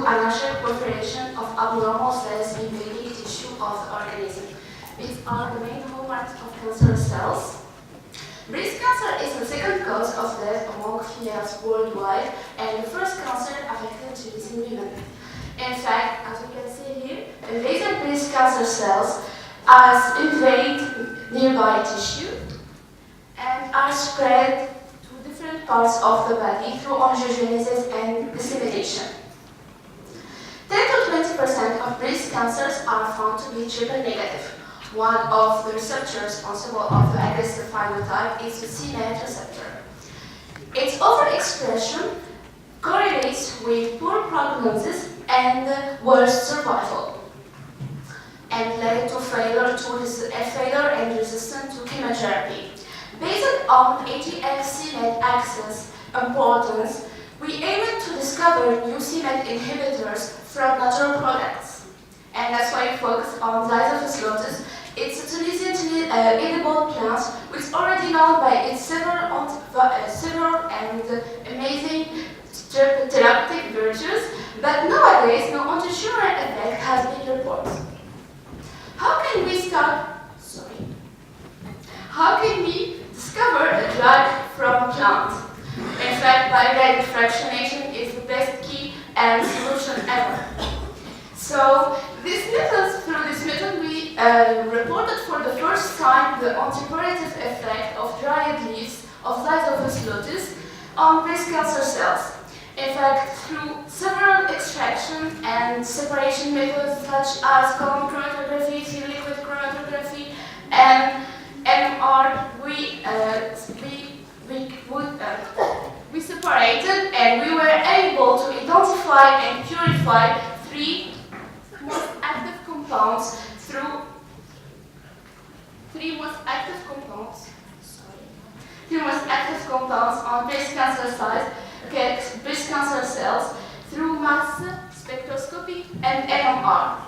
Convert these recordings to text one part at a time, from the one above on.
anarchic proliferation of abnormal cells invading tissue of the organism. These are the main hallmarks of cancer cells. Breast cancer is the second cause of death among females worldwide and the first cancer affecting Tunisian women. In fact, as you can see here, invasive breast cancer cells invade nearby tissue and are spread to different parts of the body through angiogenesis and dissemination. 10 to 20% of breast cancers are found to be triple negative. One of the receptors responsible of the aggressive phenotype is the c-MET receptor. Its overexpression correlates with poor prognosis and worse survival, and led to failure and resistance to chemotherapy. Based on AGF-c-MET axis importance, we aimed to discover new c-MET inhibitors from natural products, and that's why we focus on Ziziphus lotus. It's a Tunisian edible plant which is already known by its several and amazing therapeutic virtues, but nowadays no anti-tumor effect has been reported. How can we discover a drug from a plant? In fact, bioguided fractionation is the best key and solution ever. So, through this method, we reported for the first time the antipyretic effect of dried leaves of Ziziphus lotus on breast cancer cells. In fact, through several extraction and separation methods such as column chromatography, liquid chromatography, and NMR, we separated and we were able to identify and purify three most active compounds on breast cancer cells through mass spectroscopy and NMR.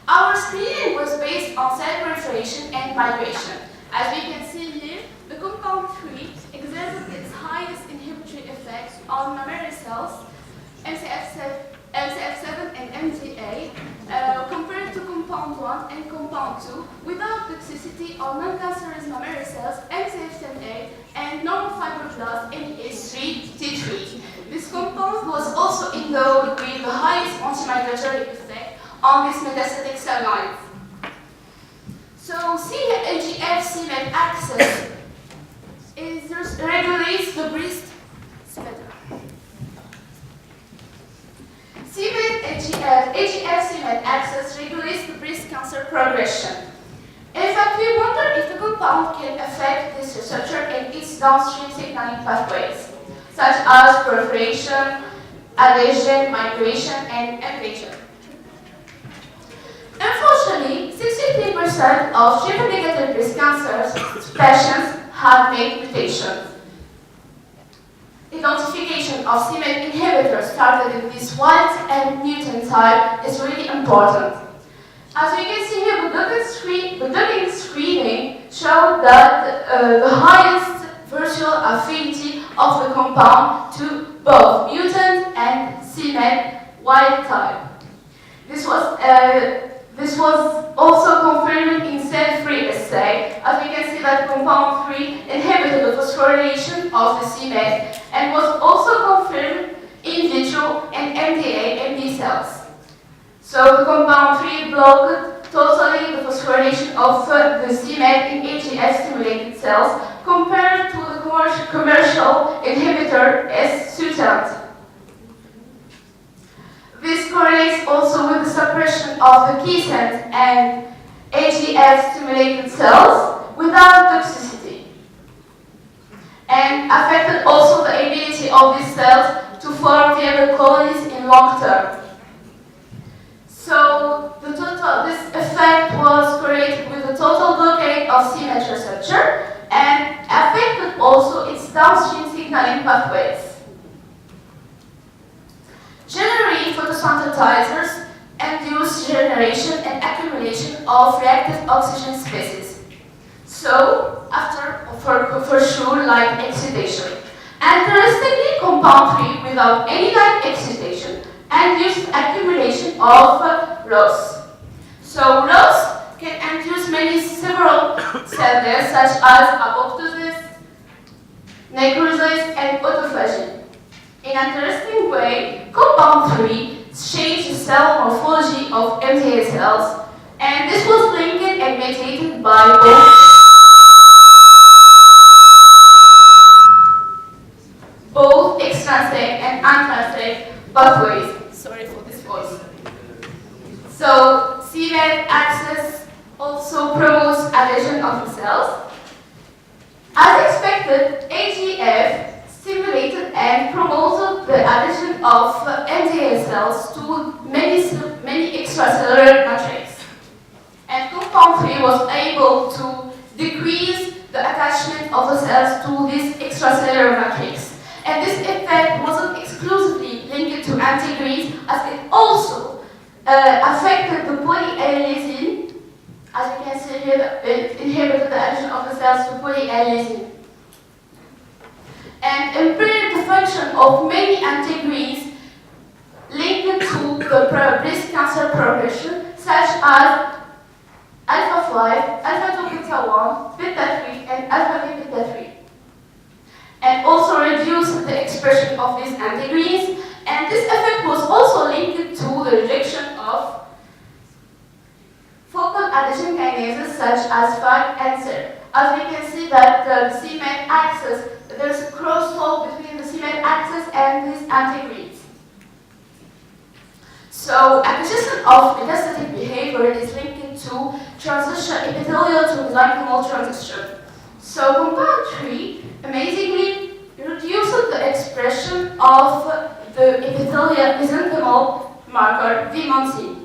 Our screening was based on cell proliferation and migration. As we can see here, the compound 3 exerted its highest inhibitory effects on mammary cells, MCF7 and MTA, compared to compound 1 and compound 2, without toxicity on non-cancerous mammary cells, MCF10A, and normal fibroblast, NEH3-T3. This compound was also endowed with the highest anti-migratory effect on these metastatic cell lines. So, AGF-c-MET axis regulates the breast AGF-c-MET axis regulates the breast cancer progression. In fact, we wonder if the compound can affect this receptor and its downstream signaling pathways, such as proliferation, adhesion, migration, and invasion. Unfortunately, 63% of triple-negative breast cancer patients have made mutations. Identification of c-MET inhibitors targeting this wild and mutant type is really important. As we can see here, the Dublin screening showed that the highest virtual affinity of the compound to both mutant and c-MET wild type. This was also confirmed in cell-free assay, as we can see that compound 3 inhibited the phosphorylation of the c-MET and was also confirmed in vitro and MDA cells. So the compound 3 blocked totally the phosphorylation of the c-MET in AGF-stimulated cells compared to the commercial inhibitor S-Sutent. This correlates also with the suppression of the quiescent and AGF-stimulated cells without toxicity, and affected also the ability of these cells to form viable colonies in long term. So this effect was correlated with the total blockade of c-MET receptor and affected also its downstream signaling pathways. Generally, photosensitizers induce generation and accumulation of reactive oxygen species. So, for sure, light excitation. And characteristically, compound 3 without any light excitation induce accumulation of loss. So loss can induce several cell deaths such as apoptosis, necrosis, and autophagy. In an interesting way, compound 3 changed the cell morphology of MTA cells, and this was linked and mediated by both extrinsic and intrinsic pathways. Sorry for this voice. So, c-Met axis also promotes adhesion of the cells. As expected, AGF stimulated and promoted the adhesion of MTA cells to many extracellular matrices. And compound 3 was able to decrease the attachment of the cells to this extracellular matrix. And this effect wasn't exclusively linked to antigrades, as it also affected the polyadenosine. As you can see here, it inhibited the adhesion of the cells to polyadenosine. And impaired the function of many antigrades linked to the breast cancer progression, such as alpha-5, alpha-2 beta-1, beta-3, and alpha-v beta-3. And also reduced the expression of these antigrades, and this effect was also linked to the rejection of focal adhesion kinases such as FAG and SER. As we can see that the c-Met axis, there's a crosstalk between the c-Met axis and these antigrades. So acquisition of metastatic behavior is linked to transition epithelial to mesenchymal transition. So compound 3 amazingly reduces the expression of the epithelial mesenchymal marker V1C.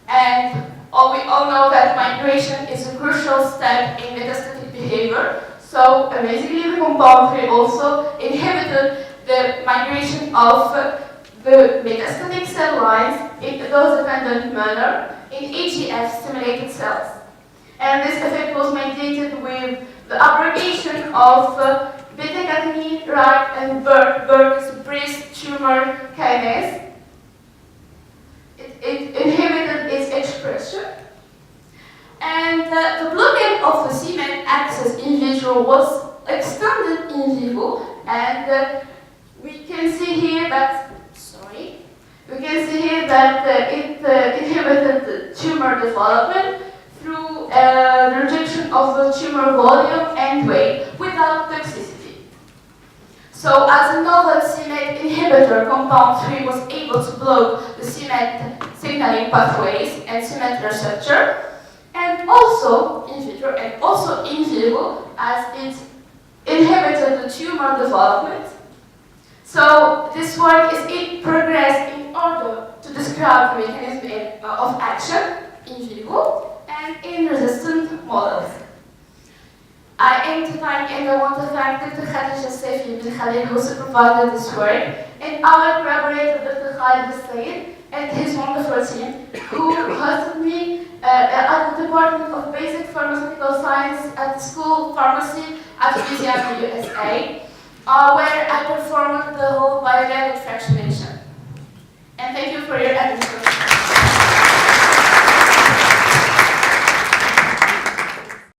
And we all know that migration is a crucial step in metastatic behavior. So amazingly, the compound 3 also inhibited the migration of the metastatic cell lines in a dose-dependent manner in AGF-stimulated cells. And this effect was mediated with the abrogation of beta-catenin, RAC, and Burke's breast tumor kinase. It inhibited its expression. And the blockade of the c-Met axis in vitro was extended in vivo, and we can see here that it inhibited the tumor development through the rejection of the tumor volume and weight without toxicity. So as a novel c-Met inhibitor, compound 3 was able to block the c-Met signaling pathways and c-Met receptor, and also in vitro and also in vivo, as it inhibited the tumor development. So this work is in progress in order to describe the mechanism of action in vivo and in resistant models. I aim to thank and I want to thank Dr. Khadija Saifi bin Khalil, who supervised this work, and our collaborator Dr. Khalid Said and his wonderful team, who hosted me at the Department of Basic Pharmaceutical Science at the School of Pharmacy at Louisiana, USA, where I performed the whole bioguided fractionation. And thank you for your attention.